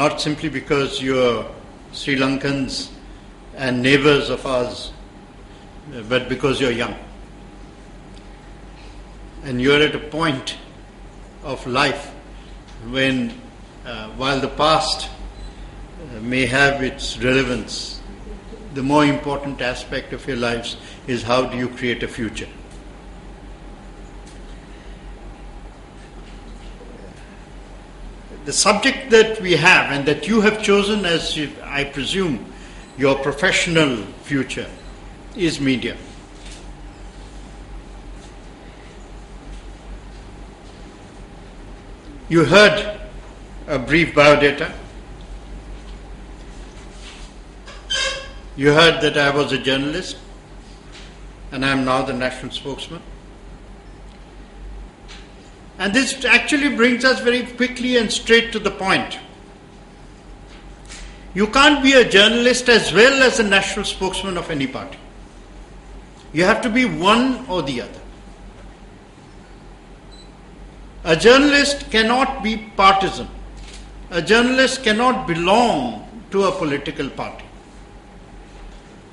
not simply because you're Sri Lankans and neighbors of ours, but because you're young. And you're at a point of life when, while the past may have its relevance, the more important aspect of your lives is how do you create a future. The subject that we have and that you have chosen as, I presume, your professional future is media. You heard a brief biodata. You heard that I was a journalist and I am now the national spokesman. And this actually brings us very quickly and straight to the point. You can't be a journalist as well as a national spokesman of any party. You have to be one or the other. A journalist cannot be partisan. A journalist cannot belong to a political party.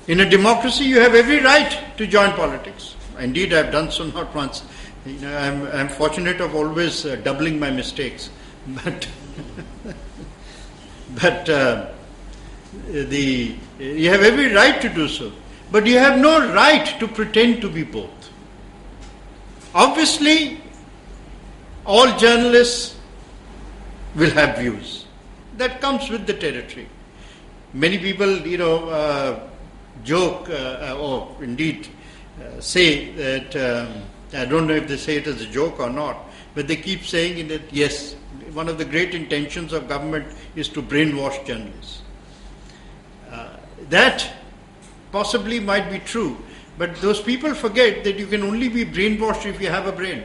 In a democracy, you have every right to join politics. Indeed, I have done so not once. I'm fortunate of always doubling my mistakes, but you have every right to do so. But you have no right to pretend to be both. Obviously, all journalists will have views. That comes with the territory. Many people, joke or indeed say that, I don't know if they say it as a joke or not, but they keep saying that yes, one of the great intentions of government is to brainwash journalists. That possibly might be true, but those people forget that you can only be brainwashed if you have a brain.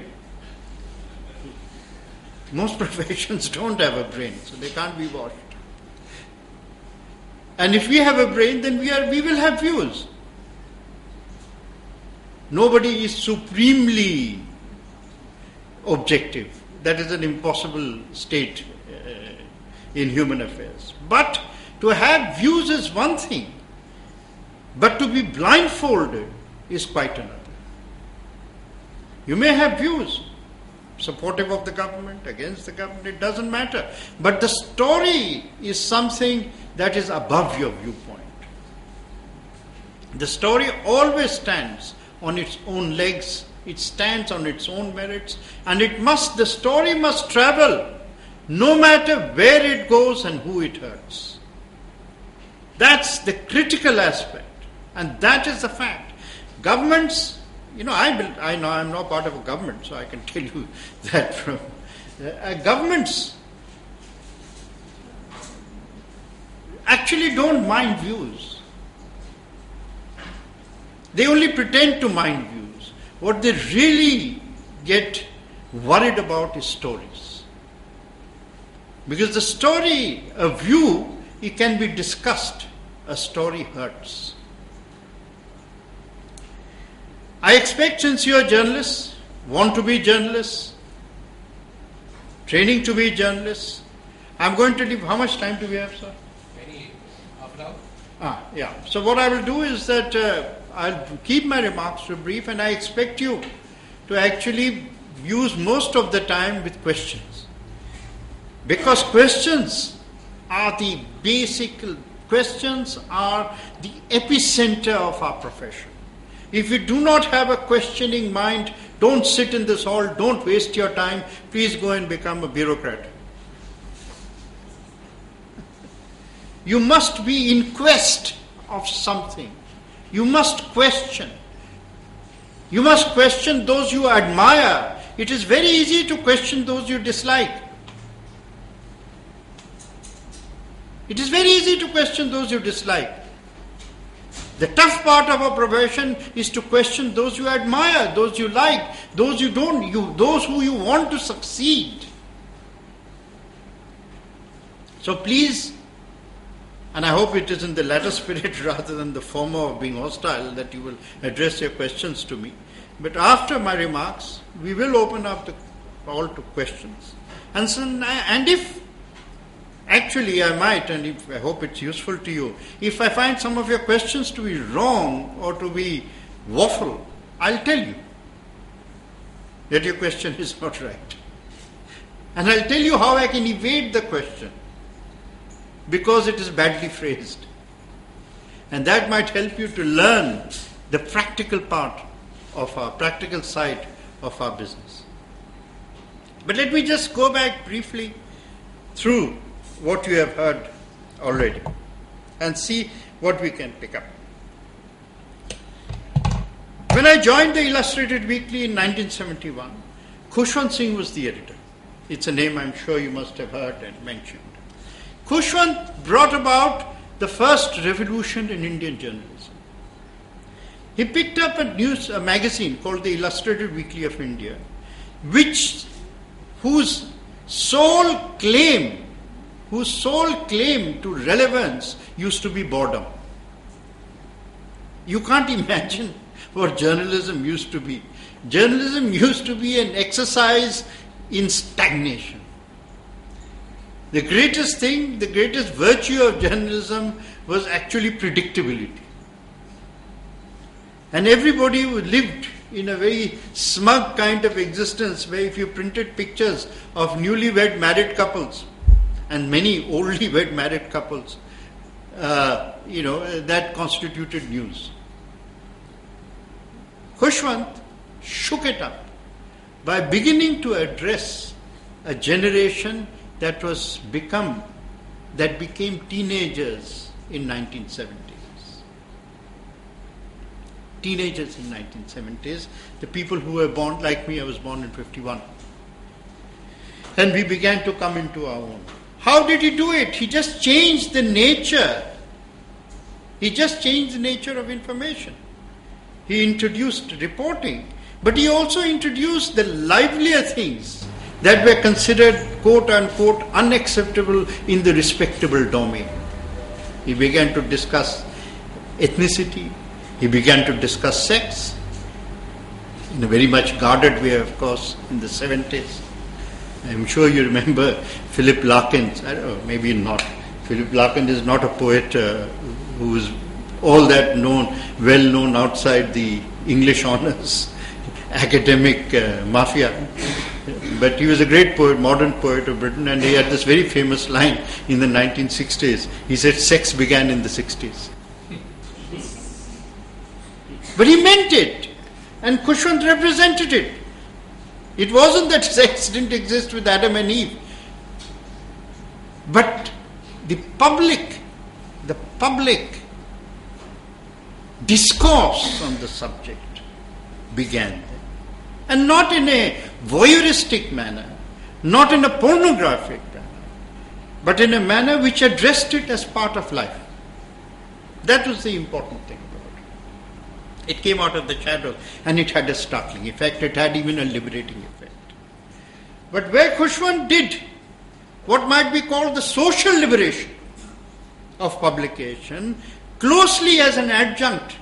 Most professions don't have a brain, so they can't be washed. And if we have a brain, then we will have views. Nobody is supremely objective. That is an impossible state in human affairs. But to have views is one thing, but to be blindfolded is quite another. You may have views, supportive of the government, against the government, it doesn't matter. But the story is something that is above your viewpoint. The story always stands on its own legs, it stands on its own merits, and the story must travel no matter where it goes and who it hurts. That's the critical aspect, and that is the fact. Governments, I know I'm not part of a government, so I can tell you that from governments actually don't mind views. They only pretend to mind views. What they really get worried about is stories. Because the story, a view, it can be discussed. A story hurts. I expect, since you are journalists, want to be journalists, training to be journalists, I'm going to leave. How much time do we have, sir? Half an hour. Yeah. So what I will do is that I'll keep my remarks to brief, and I expect you to actually use most of the time with questions. Because questions are the epicenter of our profession. If you do not have a questioning mind, don't sit in this hall, don't waste your time, please go and become a bureaucrat. You must be in quest of something. You must question. You must question those you admire. It is very easy to question those you dislike. It is very easy to question those you dislike. The tough part of our profession is to question those you admire, those you like, those you don't, those who you want to succeed. So please, and I hope it is in the latter spirit rather than the former of being hostile that you will address your questions to me. But after my remarks, we will open up the call to questions. And Actually, I might, and I hope it's useful to you. If I find some of your questions to be wrong or to be waffle, I'll tell you that your question is not right. And I'll tell you how I can evade the question because it is badly phrased. And that might help you to learn the practical part of our practical side of our business. But let me just go back briefly through what you have heard already and see what we can pick up. When I joined the Illustrated Weekly in 1971, Khushwant Singh was the editor. It's a name I'm sure you must have heard and mentioned. Khushwant brought about the first revolution in Indian journalism. He picked up a magazine called the Illustrated Weekly of India, whose sole claim to relevance used to be boredom. You can't imagine what journalism used to be. Journalism used to be an exercise in stagnation. The greatest virtue of journalism was actually predictability. And everybody who lived in a very smug kind of existence where if you printed pictures of newlywed married couples and many oldly wed married couples, that constituted news. Khushwant shook it up by beginning to address a generation that became teenagers in 1970s. Teenagers in 1970s, the people who were born like me, I was born in 51. And we began to come into our own. How did he do it? He just changed the nature. He just changed the nature of information. He introduced reporting, but he also introduced the livelier things that were considered quote unquote unacceptable in the respectable domain. He began to discuss ethnicity. He began to discuss sex in a very much guarded way, of course, in the 70s. I'm sure you remember Philip Larkin's, I don't know, maybe not. Philip Larkin is not a poet who is all that well known outside the English honours, academic mafia. But he was a great poet, modern poet of Britain, and he had this very famous line in the 1960s. He said, sex began in the 60s. But he meant it, and Khushwant represented it. It wasn't that sex didn't exist with Adam and Eve, but the public discourse on the subject began there. And not in a voyeuristic manner, not in a pornographic manner, but in a manner which addressed it as part of life. That was the important thing about it. It came out of the shadows and it had a startling effect. It had even a liberating effect. But where Khushwant did what might be called the social liberation of publication, closely as an adjunct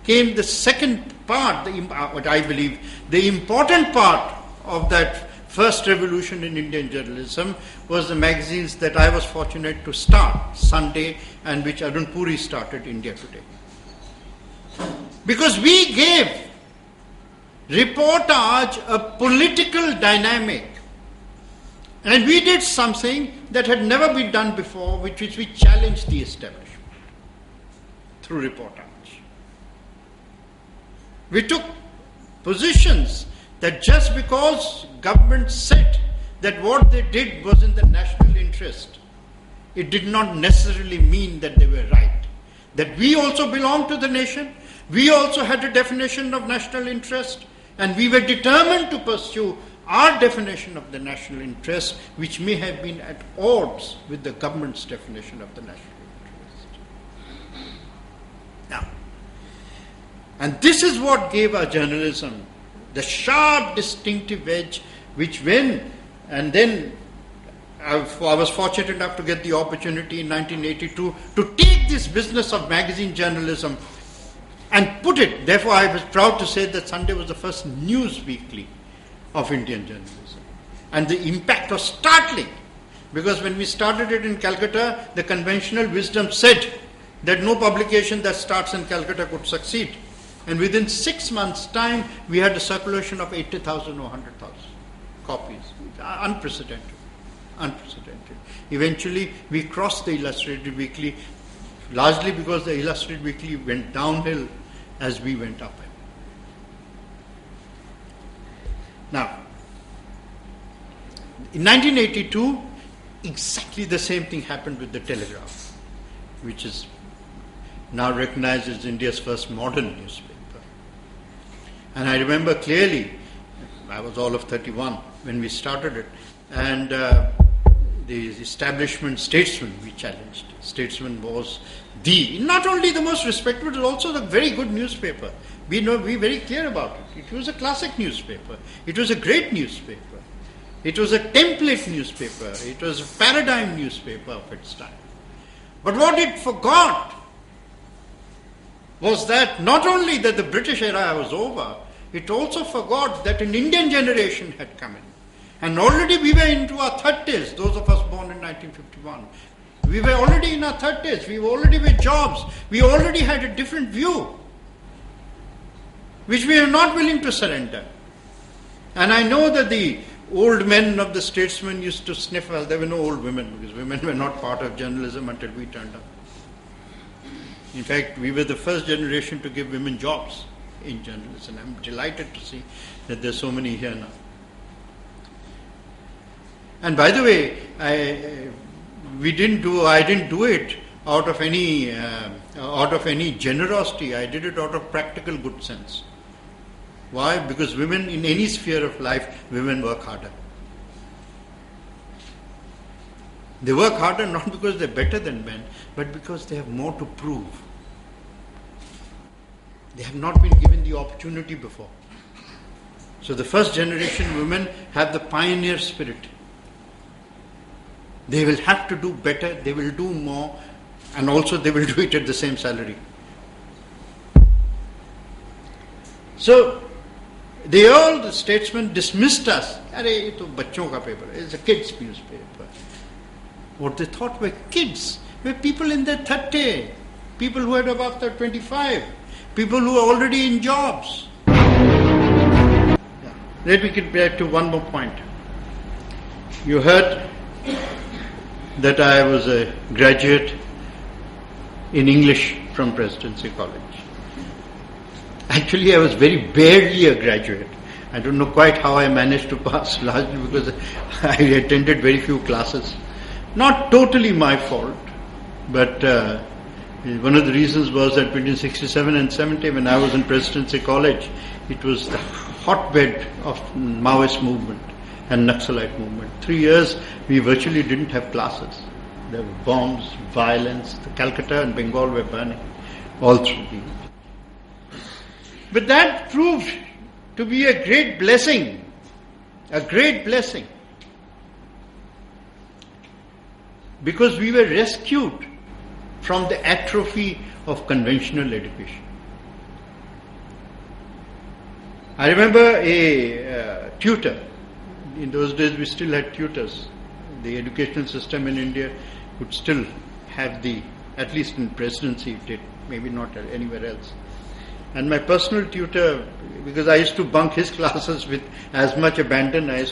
came the second part, what I believe, the important part of that first revolution in Indian journalism was the magazines that I was fortunate to start, Sunday, and which Arun Puri started, India Today. Because we gave reportage a political dynamic, and we did something that had never been done before, which we challenged the establishment through reportage. We took positions that just because government said that what they did was in the national interest, it did not necessarily mean that they were right. That we also belonged to the nation, we also had a definition of national interest, and we were determined to pursue our definition of the national interest, which may have been at odds with the government's definition of the national interest. Now, and this is what gave our journalism the sharp, distinctive edge, which when, and then I was fortunate enough to get the opportunity in 1982 to take this business of magazine journalism and put it, therefore I was proud to say that Sunday was the first news weekly of Indian journalism. And the impact was startling. Because when we started it in Calcutta, the conventional wisdom said that no publication that starts in Calcutta could succeed. And within 6 months' time, we had a circulation of 80,000 or 100,000 copies. Unprecedented. Unprecedented. Eventually, we crossed the Illustrated Weekly, largely because the Illustrated Weekly went downhill as we went up. Now, in 1982, exactly the same thing happened with the Telegraph, which is now recognized as India's first modern newspaper. And I remember clearly, I was all of 31 when we started it, and the establishment Statesman we challenged. Statesman was not only the most respected, but also the very good newspaper. We very clear about it. It was a classic newspaper. It was a great newspaper. It was a template newspaper. It was a paradigm newspaper of its time. But what it forgot was that not only that the British era was over, it also forgot that an Indian generation had come in. And already we were into our 30s, those of us born in 1951. We were already in our 30s. We were already with jobs. We already had a different view, which we are not willing to surrender. And I know that the old men of the Statesman used to sniff. Well, there were no old women, because women were not part of journalism until we turned up. In fact, we were the first generation to give women jobs in journalism. I'm delighted to see that there's so many here now. And by the way, I didn't do it out of any generosity. I did it out of practical good sense. Why? Because women, in any sphere of life, women work harder. They work harder not because they're better than men, but because they have more to prove. They have not been given the opportunity before. So the first generation women have the pioneer spirit. They will have to do better, they will do more, and also they will do it at the same salary. So, the Statesman dismissed us. It's a kids' newspaper. What they thought were kids were people in their 30s, people who had above their 25, people who were already in jobs. Yeah. Let me get back to one more point. You heard that I was a graduate in English from Presidency College. Actually, I was very barely a graduate. I don't know quite how I managed to pass, largely because I attended very few classes. Not totally my fault, but one of the reasons was that between 67 and 70, when I was in Presidency College, it was the hotbed of Maoist movement and Naxalite movement. 3 years, we virtually didn't have classes. There were bombs, violence. The Calcutta and Bengal were burning all through the. But that proved to be a great blessing. A great blessing. Because we were rescued from the atrophy of conventional education. I remember a tutor. In those days, we still had tutors. The educational system in India would still have at least in Presidency, it did, maybe not anywhere else. And my personal tutor, because I used to bunk his classes with as much abandon, I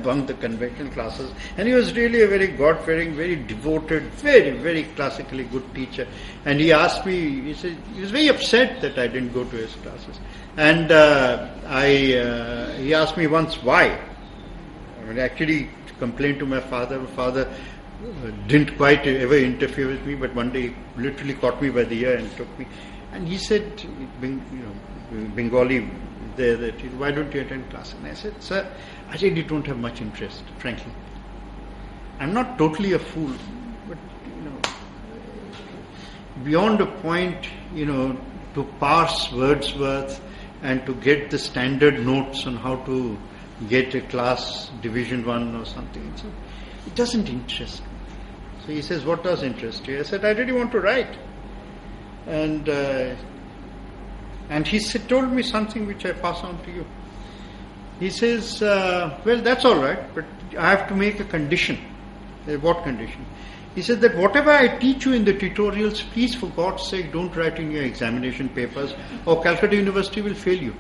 bunked the conventional classes. And he was really a very God-fearing, very devoted, very, very classically good teacher. And he asked me, he was very upset that I didn't go to his classes. And he asked me once why. I actually complained to my father. My father didn't quite ever interfere with me, but one day he literally caught me by the ear and took me. And he said, Bengali, that why don't you attend class? And I said, sir, I really don't have much interest, frankly. I'm not totally a fool, but beyond a point, to parse Wordsworth and to get the standard notes on how to get a class division 1 or something. So it doesn't interest me. So he says, what does interest you? I said, I really want to write. And he told me something which I pass on to you. He says, well, that's all right, but I have to make a condition. What condition? He said that whatever I teach you in the tutorials, please for God's sake don't write in your examination papers or Calcutta University will fail you.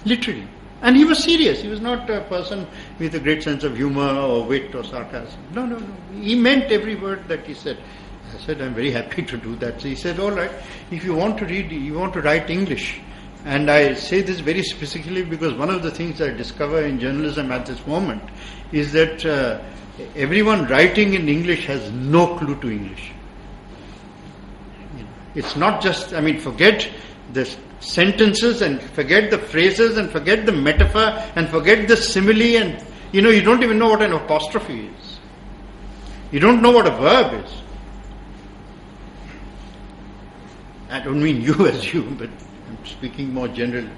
Literally. And he was serious. He was not a person with a great sense of humor or wit or sarcasm. No. He meant every word that he said. I said, I'm very happy to do that. So he said, all right, if you want to read, you want to write English. And I say this very specifically because one of the things I discover in journalism at this moment is that everyone writing in English has no clue to English. It's not just, forget the sentences and forget the phrases and forget the metaphor and forget the simile and, you don't even know what an apostrophe is. You don't know what a verb is. I don't mean you as you, but I'm speaking more generally.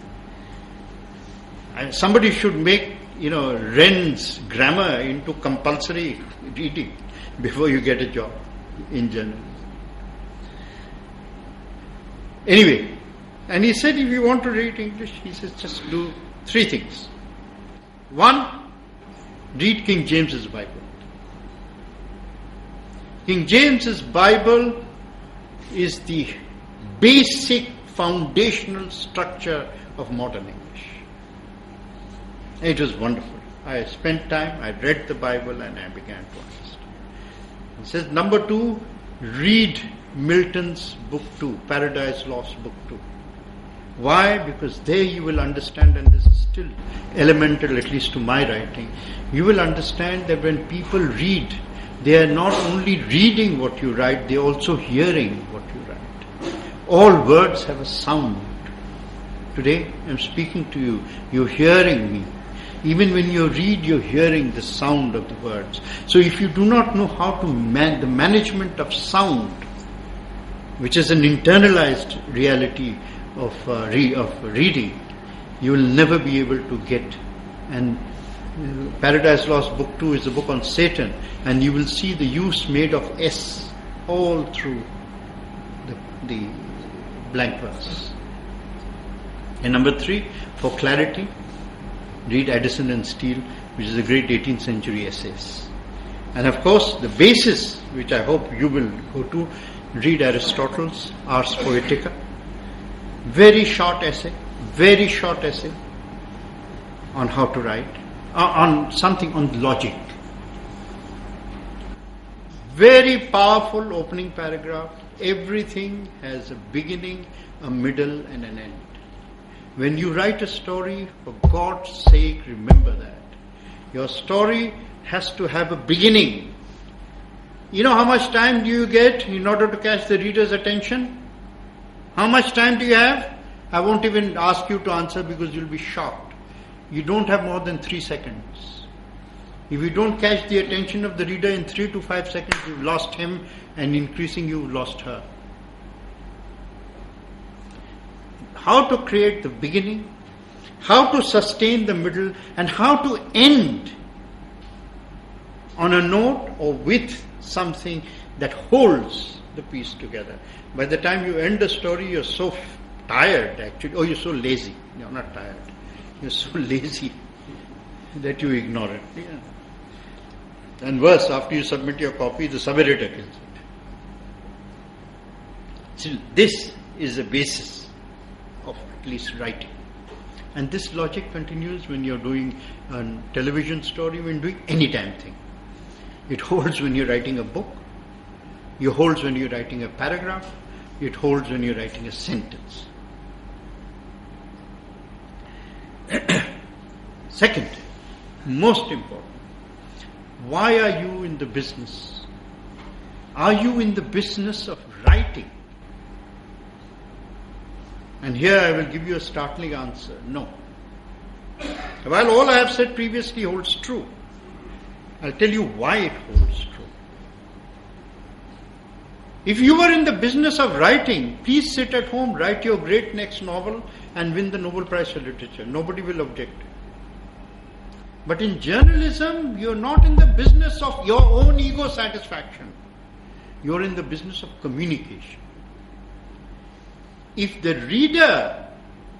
And somebody should make, Wren's grammar into compulsory reading before you get a job in journalism. Anyway, and he said if you want to read English, he says just do 3 things. 1, read King James's Bible. King James's Bible is the basic foundational structure of modern English. It was wonderful. I spent time, I read the Bible and I began to understand. He says, number 2, read Milton's book 2, Paradise Lost book 2. Why? Because there you will understand, and this is still elemental at least to my writing, you will understand that when people read, they are not only reading what you write, they are also hearing what you write. All words have a sound. Today I'm speaking to you, you're hearing me. Even when you read, you're hearing the sound of the words. So if you do not know how to the management of sound, which is an internalized reality of reading, you will never be able to get. And Paradise Lost book 2 is a book on Satan, and you will see the use made of S all through the blank verse. And number 3, for clarity, read Addison and Steele, which is a great 18th century essays. And of course, the basis, which I hope you will go to, read Aristotle's Ars Poetica. Very short essay on how to write, on something on logic. Very powerful opening paragraph. Everything has a beginning, a middle and an end. When you write a story, for God's sake, remember that. Your story has to have a beginning. You know how much time do you get in order to catch the reader's attention? How much time do you have? I won't even ask you to answer because you'll be shocked. You don't have more than 3 seconds. If you don't catch the attention of the reader in 3 to 5 seconds, you've lost him, and increasing you've lost her. How to create the beginning, how to sustain the middle, and how to end on a note or with something that holds the piece together. By the time you end the story, you're so tired actually, or you're so lazy. You're not tired. You're so lazy that you ignore it. Yeah. And worse, after you submit your copy, the sub-editor kills it. So this is the basis of at least writing. And this logic continues when you're doing a television story, when doing any damn thing. It holds when you're writing a book. It holds when you're writing a paragraph. It holds when you're writing a sentence. Second, most important, why are you in the business? Are you in the business of writing? And here I will give you a startling answer. No. While all I have said previously holds true, I'll tell you why it holds true. If you were in the business of writing, please sit at home, write your great next novel and win the Nobel Prize for Literature. Nobody will object. But in journalism, you're not in the business of your own ego satisfaction. You're in the business of communication. If the reader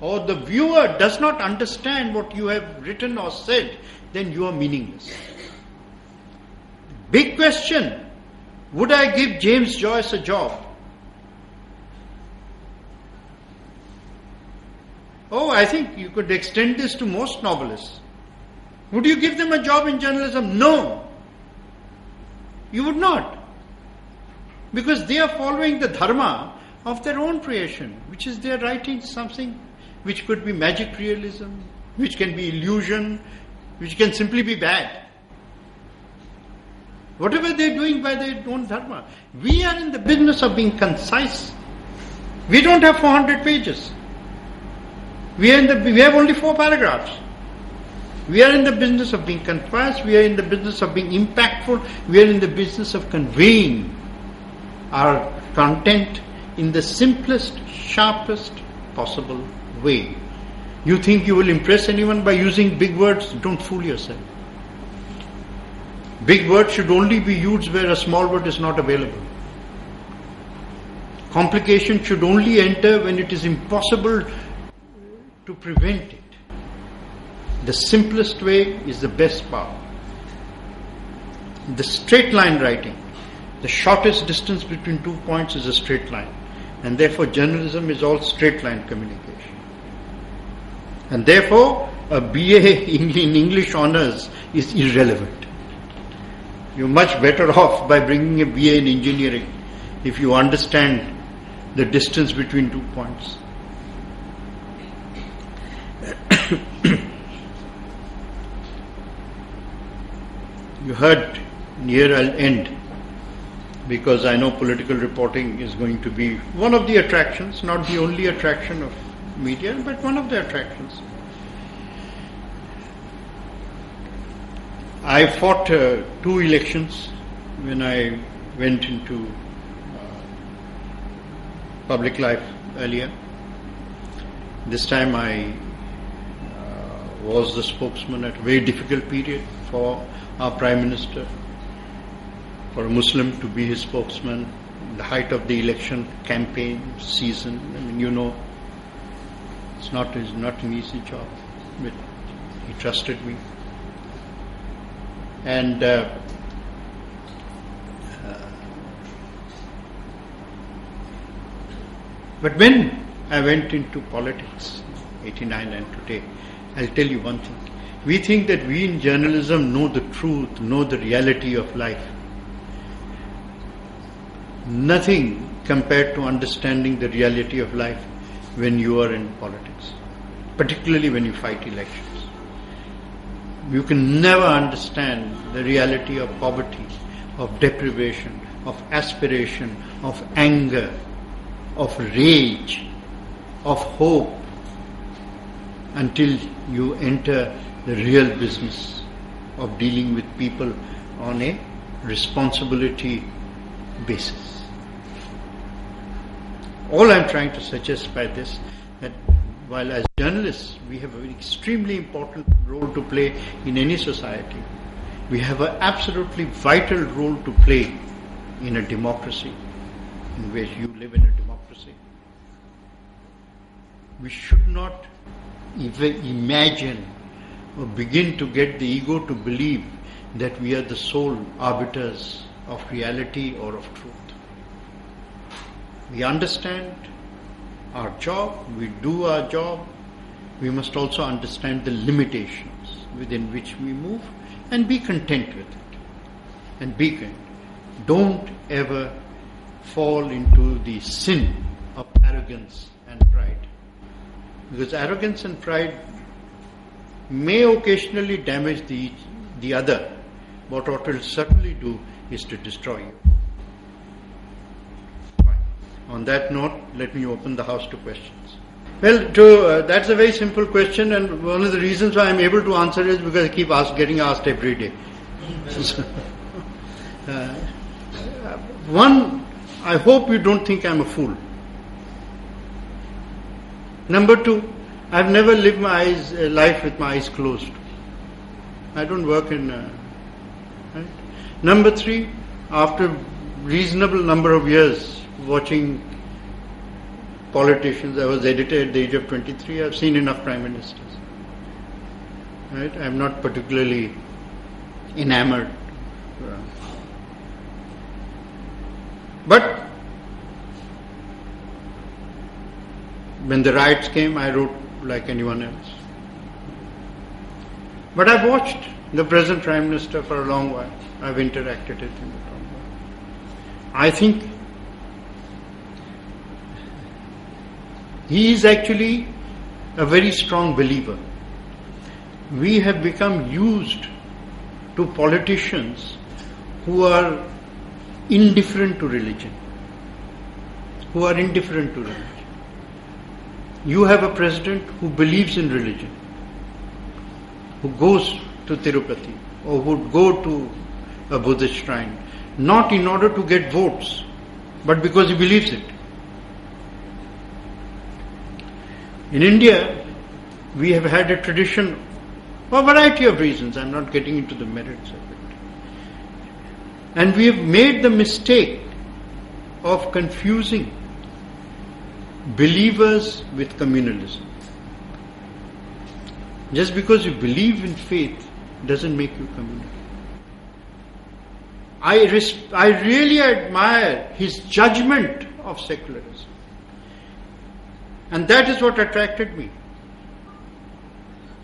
or the viewer does not understand what you have written or said, then you are meaningless. Big question. Would I give James Joyce a job? Oh, I think you could extend this to most novelists. Would you give them a job in journalism? No. You would not. Because they are following the dharma of their own creation, which is they are writing something which could be magic realism, which can be illusion, which can simply be bad. Whatever they are doing by their own dharma. We are in the business of being concise. We don't have 400 pages. We have only 4 paragraphs. We are in the business of being concise. We are in the business of being impactful. We are in the business of conveying our content in the simplest, sharpest possible way. You think you will impress anyone by using big words? Don't fool yourself. Big words should only be used where a small word is not available. Complication should only enter when it is impossible to prevent it. The simplest way is the best path. The straight line writing, the shortest distance between 2 points is a straight line. And therefore journalism is all straight line communication. And therefore a BA in English honours is irrelevant. You're much better off by bringing a BA in engineering if you understand the distance between 2 points. You heard, here I'll end, because I know political reporting is going to be one of the attractions, not the only attraction of media, but one of the attractions. I fought 2 elections when I went into public life earlier. This time I was the spokesman at a very difficult period for our Prime Minister, for a Muslim to be his spokesman in the height of the election campaign season. I mean, you know, it's not an easy job, but he trusted me. And but when I went into politics, 89 and today, I'll tell you one thing. We think that we in journalism know the truth, know the reality of life. Nothing compared to understanding the reality of life when you are in politics, particularly when you fight elections. You can never understand the reality of poverty, of deprivation, of aspiration, of anger, of rage, of hope, until you enter the real business of dealing with people on a responsibility basis. All I'm trying to suggest by this, that while as journalists we have an extremely important role to play in any society, we have an absolutely vital role to play in a democracy in which you live in a democracy. We should not even imagine or begin to get the ego to believe that we are the sole arbiters of reality or of truth. We understand our job, we do our job, we must also understand the limitations within which we move and be content with it. And be content. Don't ever fall into the sin of arrogance and pride. Because arrogance and pride may occasionally damage the other, but what it will certainly do is to destroy you. Fine. On that note, let me open the house to questions. Well, that's a very simple question, and one of the reasons why I'm able to answer is because I keep getting asked every day. One, I hope you don't think I'm a fool. Number 2, I've never lived my life with my eyes closed. I don't work in... right? Number 3, after reasonable number of years watching politicians, I was editor at the age of 23, I've seen enough prime ministers. Right? I'm not particularly enamored But when the riots came, I wrote like anyone else. But I've watched the present Prime Minister for a long while. I've interacted with him for a long while. I think he is actually a very strong believer. We have become used to politicians who are indifferent to religion. You have a president who believes in religion, who goes to Tirupati or would go to a Buddhist shrine, not in order to get votes, but because he believes it. In India, we have had a tradition for a variety of reasons. I'm not getting into the merits of it. And we have made the mistake of confusing believers with communalism. Just because you believe in faith doesn't make you communal. I really admire his judgment of secularism. And that is what attracted me.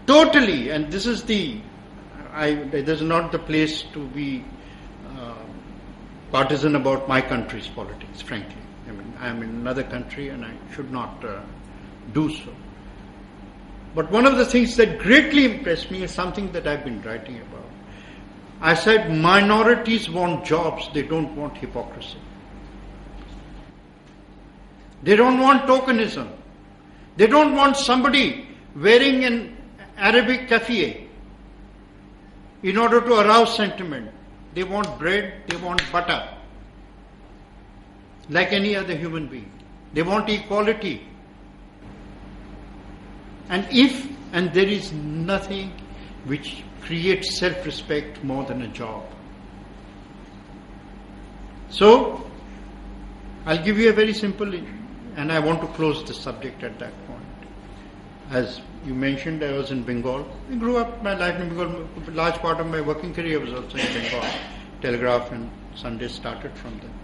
Totally, and this is not the place to be partisan about my country's politics, frankly. I mean, I am in another country and I should not do so. But one of the things that greatly impressed me is something that I've been writing about. I said minorities want jobs, they don't want hypocrisy. They don't want tokenism. They don't want somebody wearing an Arabic kafiyeh in order to arouse sentiment. They want bread, they want butter, like any other human being. They want equality. And there is nothing which creates self-respect more than a job. So, I'll give you a very simple, and I want to close the subject at that point. As you mentioned, I was in Bengal. I grew up my life in Bengal. A large part of my working career was also in Bengal. Telegraph and Sunday started from there.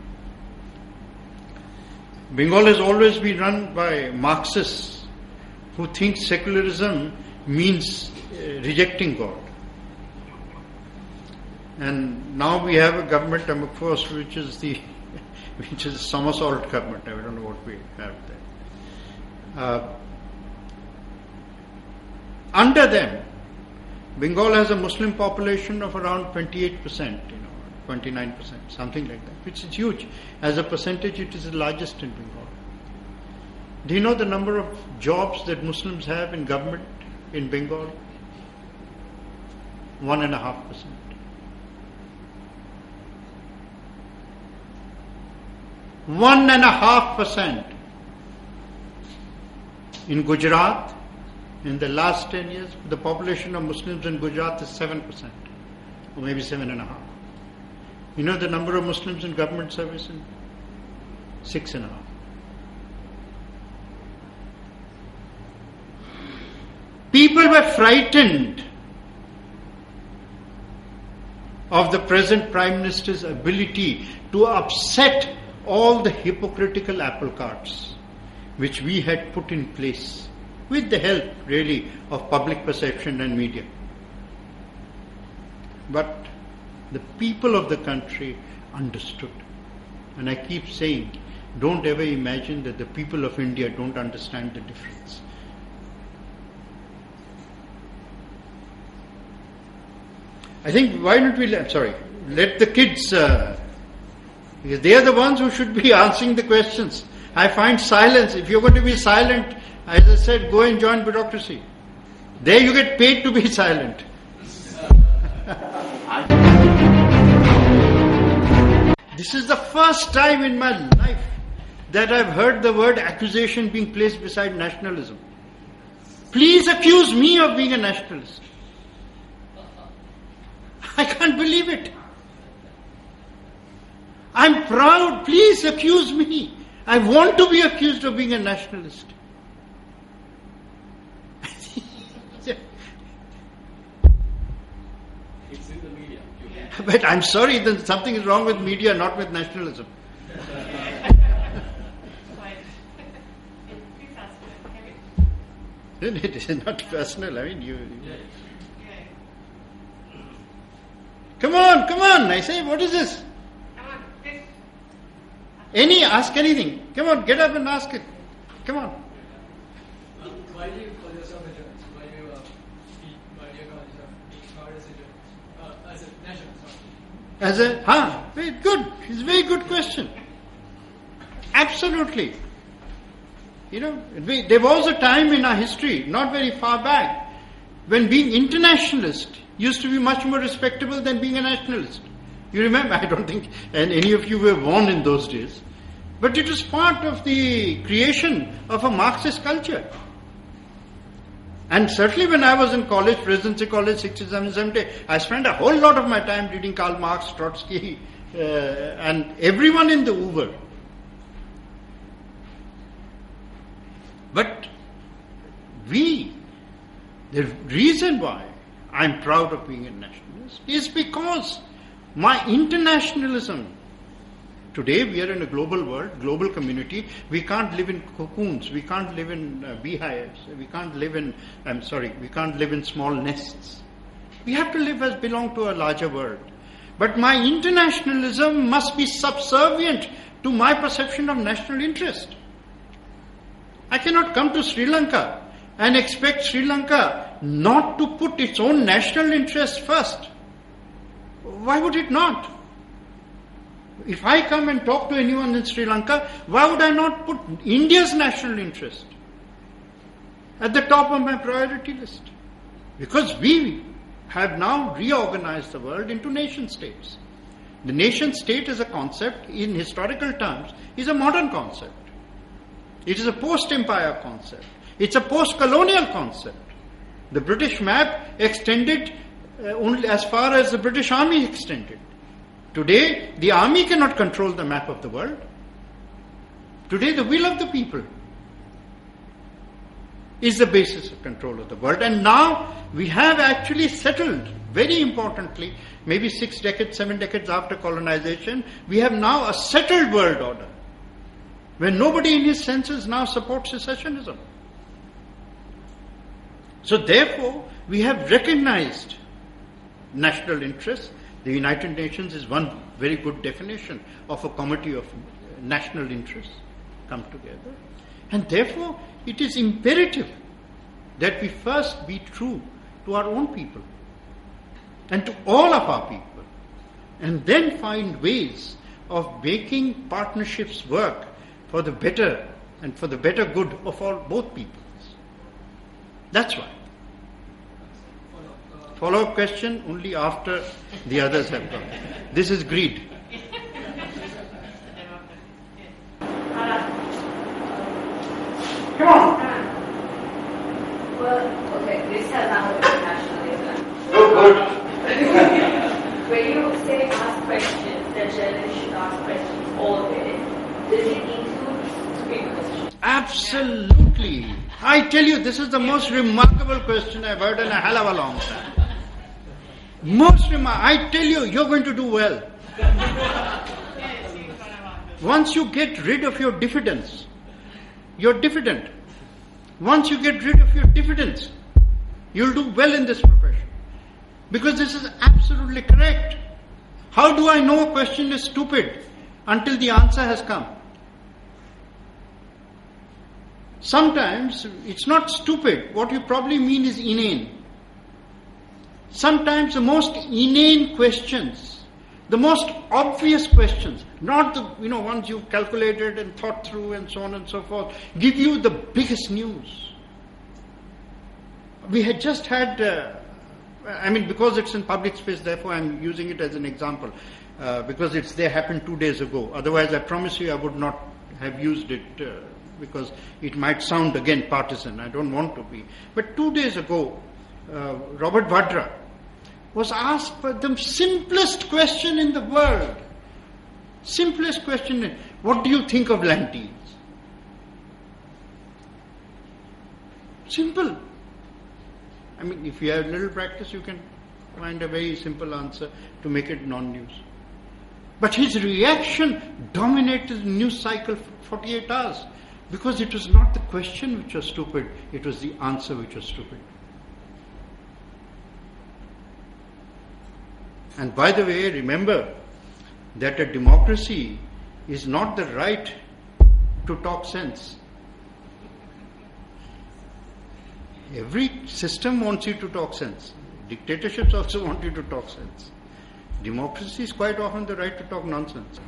Bengal has always been run by Marxists who think secularism means rejecting God. And now we have a government, of course, which is a somersault government. I don't know what we have there. Under them, Bengal has a Muslim population of around 28%, 29%, something like that, which is huge. As a percentage, it is the largest in Bengal. Do you know the number of jobs that Muslims have in government in Bengal? 1.5%. 1.5%. In Gujarat, in the last 10 years, the population of Muslims in Gujarat is 7%, or maybe 7.5%. You know the number of Muslims in government service? 6.5%. People were frightened of the present Prime Minister's ability to upset all the hypocritical apple carts which we had put in place with the help, really, of public perception and media. But the people of the country understood. And I keep saying, don't ever imagine that the people of India don't understand the difference. I think, why don't we let the kids, because they are the ones who should be answering the questions. I find silence, if you're going to be silent, as I said, go and join bureaucracy. There you get paid to be silent. This is the first time in my life that I've heard the word accusation being placed beside nationalism. Please accuse me of being a nationalist. I can't believe it. I'm proud. Please accuse me. I want to be accused of being a nationalist. It's in the media. But I'm sorry, then something is wrong with media, not with nationalism. It is not personal. I mean, you. Come on! I say, what is this? Ask anything. Come on, get up and ask it. Come on. Why do you call yourself a journalist? Why do you call yourself being proud as a nationalist? Very good. It's a very good question. Absolutely. There was a time in our history, not very far back, when being internationalist used to be much more respectable than being a nationalist. You remember? I don't think any of you were born in those days. But it was part of the creation of a Marxist culture. And certainly when I was in college, Presidency College, 67, 70, I spent a whole lot of my time reading Karl Marx, Trotsky, and everyone in the Uber. But the reason why I'm proud of being a nationalist is because my internationalism. Today we are in a global world, global community. We can't live in cocoons. We can't live in beehives. We can't live in small nests. We have to live as belong to a larger world. But my internationalism must be subservient to my perception of national interest. I cannot come to Sri Lanka and expect Sri Lanka not to put its own national interest first. Why would it not? If I come and talk to anyone in Sri Lanka, why would I not put India's national interest at the top of my priority list? Because we have now reorganized the world into nation states. The nation state as a concept, in historical terms, is a modern concept. It is a post-empire concept. It's a post-colonial concept. The British map extended only as far as the British Army extended. Today, the army cannot control the map of the world. Today, the will of the people is the basis of control of the world. And now, we have actually settled, very importantly, maybe 6 decades, 7 decades after colonization, we have now a settled world order, where nobody in his senses now supports secessionism. So therefore, we have recognized national interests. The United Nations is one very good definition of a comity of national interests come together. And therefore, it is imperative that we first be true to our own people and to all of our people, and then find ways of making partnerships work for the better and for the better good of both peoples. That's why. Follow-up question only after the others have gone. This is greed. Come on. Well, okay, this has now internationalism. Good. When you say ask questions, that journalists should ask questions always, does it include stupid questions? Absolutely. I tell you, this is the most remarkable question I've heard in a hell of a long time. I tell you, you're going to do well. Once you get rid of your diffidence, you're diffident. Once you get rid of your diffidence, you'll do well in this profession. Because this is absolutely correct. How do I know a question is stupid? Until the answer has come. Sometimes it's not stupid. What you probably mean is inane. Sometimes the most inane questions, the most obvious questions, not the ones you've calculated and thought through and so on and so forth, give you the biggest news. We had just had, because it's in public space, therefore I'm using it as an example, because they happened 2 days ago. Otherwise, I promise you I would not have used it because it might sound again partisan. I don't want to be. But 2 days ago, Robert Vadra was asked for the simplest question in the world. Simplest question, what do you think of land deals? Simple. If you have little practice, you can find a very simple answer to make it non-news. But his reaction dominated the news cycle for 48 hours. Because it was not the question which was stupid, it was the answer which was stupid. And by the way, remember that a democracy is not the right to talk sense. Every system wants you to talk sense. Dictatorships also want you to talk sense. Democracy is quite often the right to talk nonsense.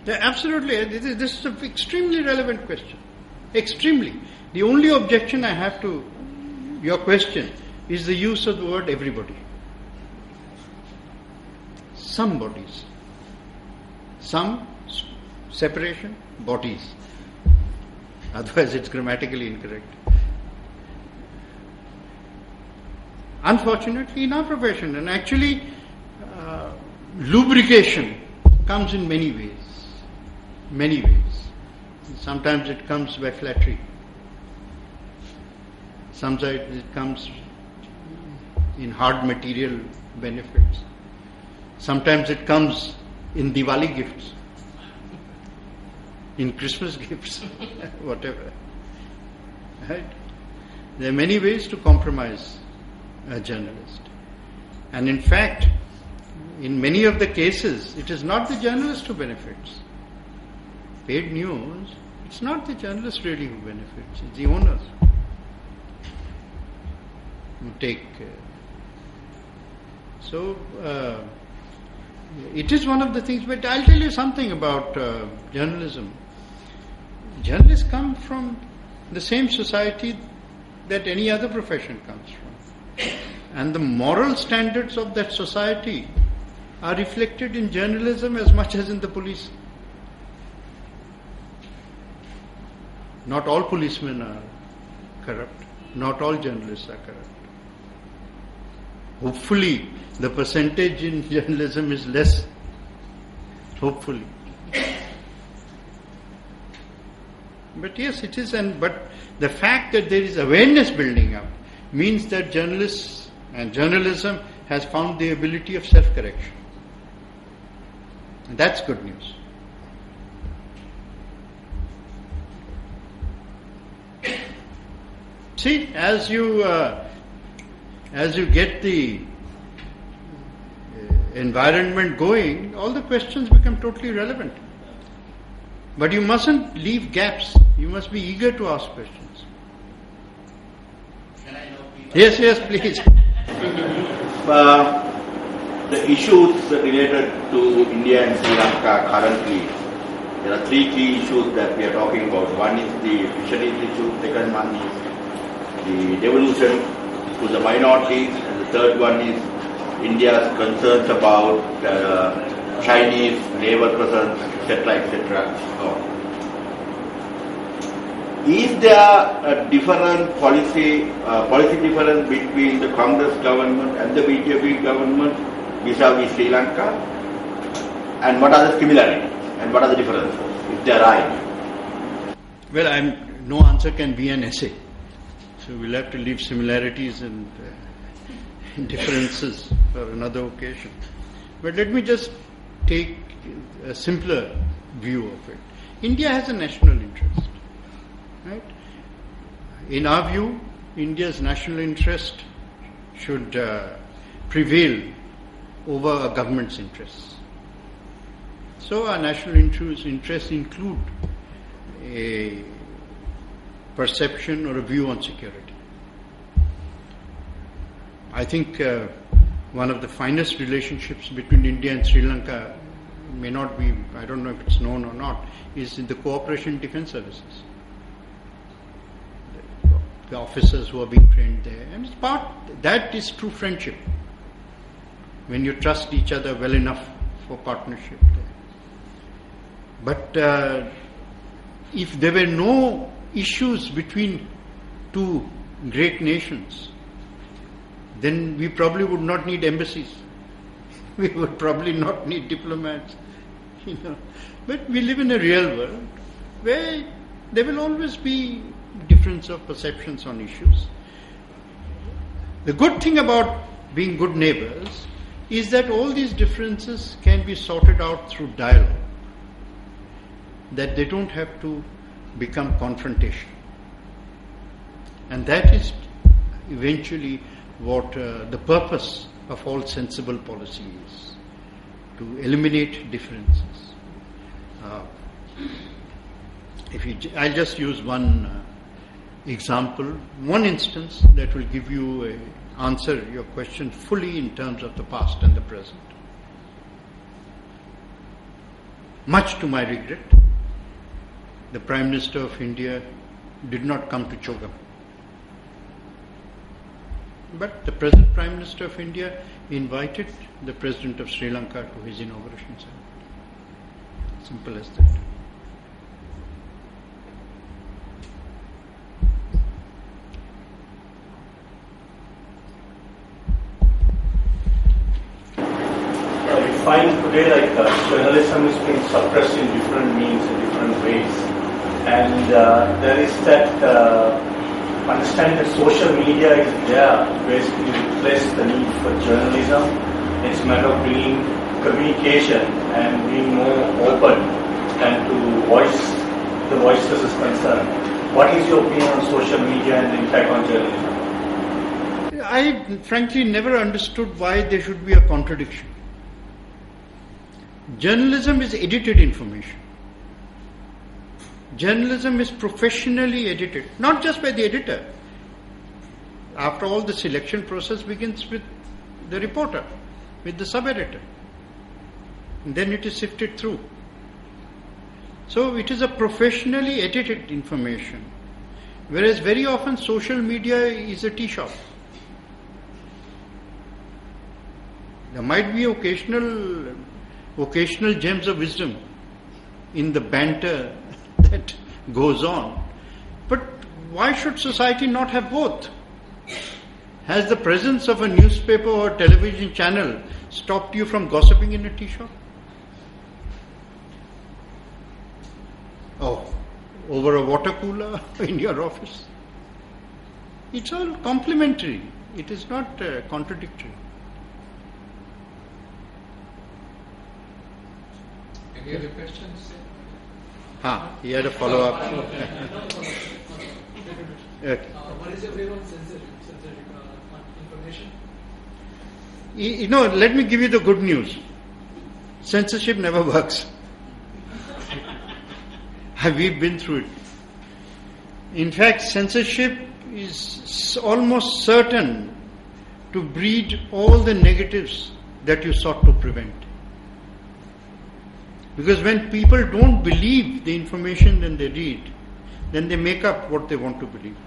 Yeah, absolutely. This is an extremely relevant question. Extremely. The only objection I have to your question is the use of the word everybody. Some bodies. Some separation, bodies. Otherwise it's grammatically incorrect. Unfortunately, in our profession, and actually lubrication comes in many ways. Many ways. Sometimes it comes by flattery. Sometimes it comes in hard material benefits. Sometimes it comes in Diwali gifts, in Christmas gifts, whatever. Right? There are many ways to compromise a journalist. And in fact, in many of the cases, it is not the journalist who benefits. Paid news, it's not the journalist really who benefits, it's the owners who take. It is one of the things, but I'll tell you something about journalism. Journalists come from the same society that any other profession comes from. And the moral standards of that society are reflected in journalism as much as in the police. Not all policemen are corrupt. Not all journalists are corrupt. Hopefully, the percentage in journalism is less. Hopefully. But yes, it is. But the fact that there is awareness building up means that journalists and journalism has found the ability of self-correction. And that's good news. See, as you get the environment going, all the questions become totally relevant. But you mustn't leave gaps. You must be eager to ask questions. Can I know, please? Yes, please. The issues related to India and Sri Lanka currently, there are three key issues that we are talking about. One is the fisheries issue, second one is the devolution to the minorities, and the third one is India's concerns about Chinese labor presence, etc., etc. Is there a different policy difference between the Congress government and the BJP government vis-a-vis Sri Lanka? And what are the similarities and what are the differences, if there are any? Well, no answer can be an essay. So we'll have to leave similarities and differences for another occasion. But let me just take a simpler view of it. India has a national interest. Right? In our view, India's national interest should prevail over a government's interests. So our national interests include a perception or a view on security. I think one of the finest relationships between India and Sri Lanka may not be, I don't know if it's known or not, is in the cooperation in defense services. The officers who are being trained there. And that is true friendship. When you trust each other well enough for partnership there. But if there were no issues between two great nations, then we probably would not need embassies. We would probably not need diplomats. But we live in a real world where there will always be difference of perceptions on issues. The good thing about being good neighbors is that all these differences can be sorted out through dialogue. That they don't have to become confrontation. And that is eventually what the purpose of all sensible policy is, to eliminate differences. I'll just use one example, one instance that will give you answer your question fully in terms of the past and the present. Much to my regret, the Prime Minister of India did not come to Chogam. But the present Prime Minister of India invited the President of Sri Lanka to his inauguration ceremony. Simple as that. We find today journalism is being suppressed in different means, in different ways. And there is that understanding that social media is there to basically replace the need for journalism. It's a matter of bringing communication and being more open and to voice the voices is concerned. What is your opinion on social media and the impact on journalism? I frankly never understood why there should be a contradiction. Journalism is edited information. Journalism is professionally edited, not just by the editor. After all, the selection process begins with the reporter, with the sub-editor. And then it is sifted through. So it is a professionally edited information, whereas very often social media is a tea shop. There might be occasional gems of wisdom in the banter that goes on. But why should society not have both? Has the presence of a newspaper or television channel stopped you from gossiping in a tea shop? Oh, over a water cooler in your office? It's all complementary. It is not contradictory. Any other questions? He had a follow-up. Okay. What is your view on censorship information? Let me give you the good news. Censorship never works. We've been through it. In fact, censorship is almost certain to breed all the negatives that you sought to prevent. Because when people don't believe the information that they read, then they make up what they want to believe.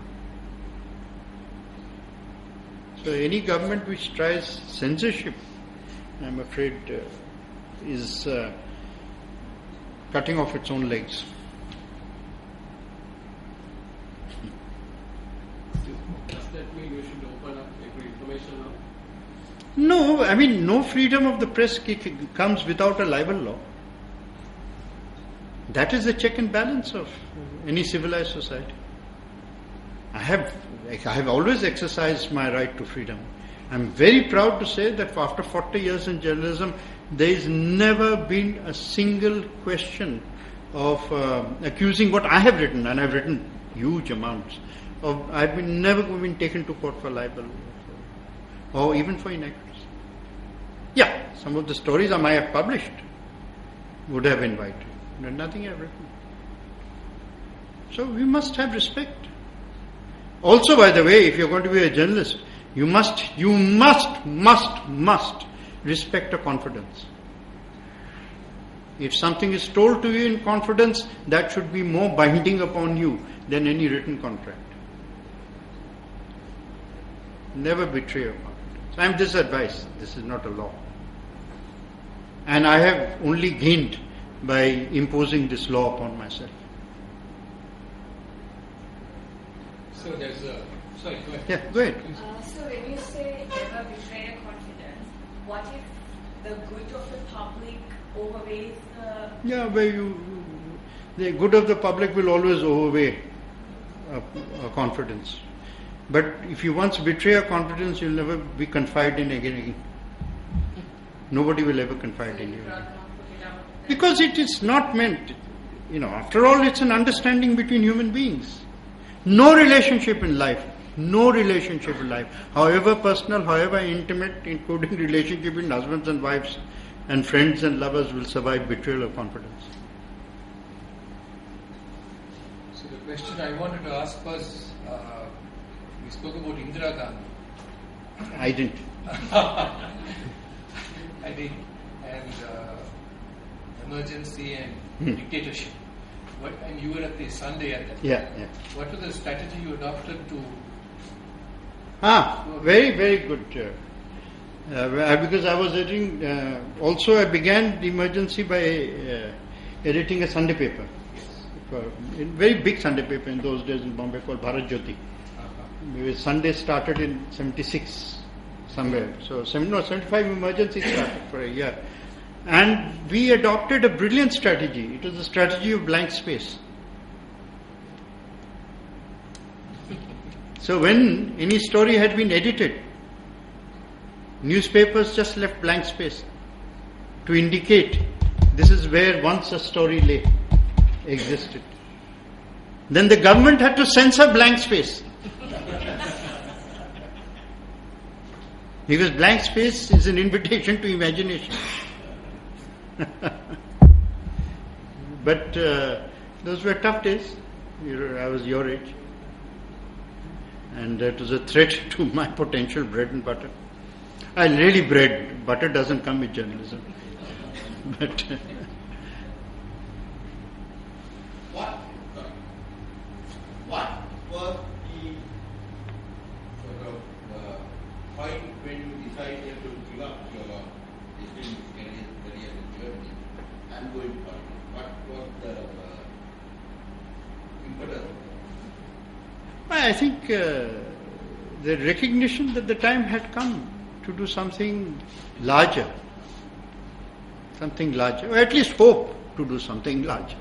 So any government which tries censorship, I'm afraid, is cutting off its own legs. Does that mean we should open up every information now? No, no freedom of the press comes without a libel law. That is the check and balance of any civilized society. I have always exercised my right to freedom. I'm very proud to say that after 40 years in journalism, there has never been a single question of accusing what I have written, and I've written huge amounts. I've never been taken to court for libel or even for inaccuracy. Yeah, some of the stories I might have published would have invited. Nothing I've written. So we must have respect. Also, by the way, if you're going to be a journalist, you must respect a confidence. If something is told to you in confidence, that should be more binding upon you than any written contract. Never betray your confidence. I'm this advice. This is not a law. And I have only gained by imposing this law upon myself. So there's a... Sorry, go ahead. Yeah, go ahead. So when you say never betray your confidence, what if the good of the public overweighs the... Yeah, the good of the public will always overweigh a confidence. But if you once betray a confidence, you'll never be confided in again. Nobody will ever confide in you. Because it is not meant. after all, it's an understanding between human beings. No relationship in life, however personal, however intimate, including relationship between husbands and wives and friends and lovers, will survive betrayal of confidence. So the question I wanted to ask was, we spoke about Indira Gandhi. I didn't. I did. And emergency and dictatorship. And you were at the Sunday at that time. Yeah. What was the strategy you adopted to... Very, very good. Because I was editing, also I began the emergency by editing a Sunday paper. A very big Sunday paper in those days in Bombay called Bharat Jyoti. Sunday started in 76 somewhere. So 75 emergency started for a year. And we adopted a brilliant strategy. It was the strategy of blank space. So when any story had been edited, newspapers just left blank space to indicate this is where once a story existed. Then the government had to censor blank space. Because blank space is an invitation to imagination. But those were tough days. I was your age. And it was a threat to my potential bread and butter. Butter doesn't come with journalism. But What was the sort of point when you decided to give up your distinguished career in Germany and go into politics? What was the impetus? I think the recognition that the time had come to do something larger, or at least hope to do something larger.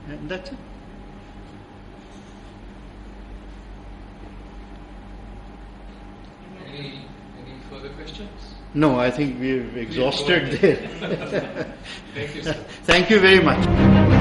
And that's it. Any further questions? No, I think we've exhausted there. Thank you, sir. Thank you very much.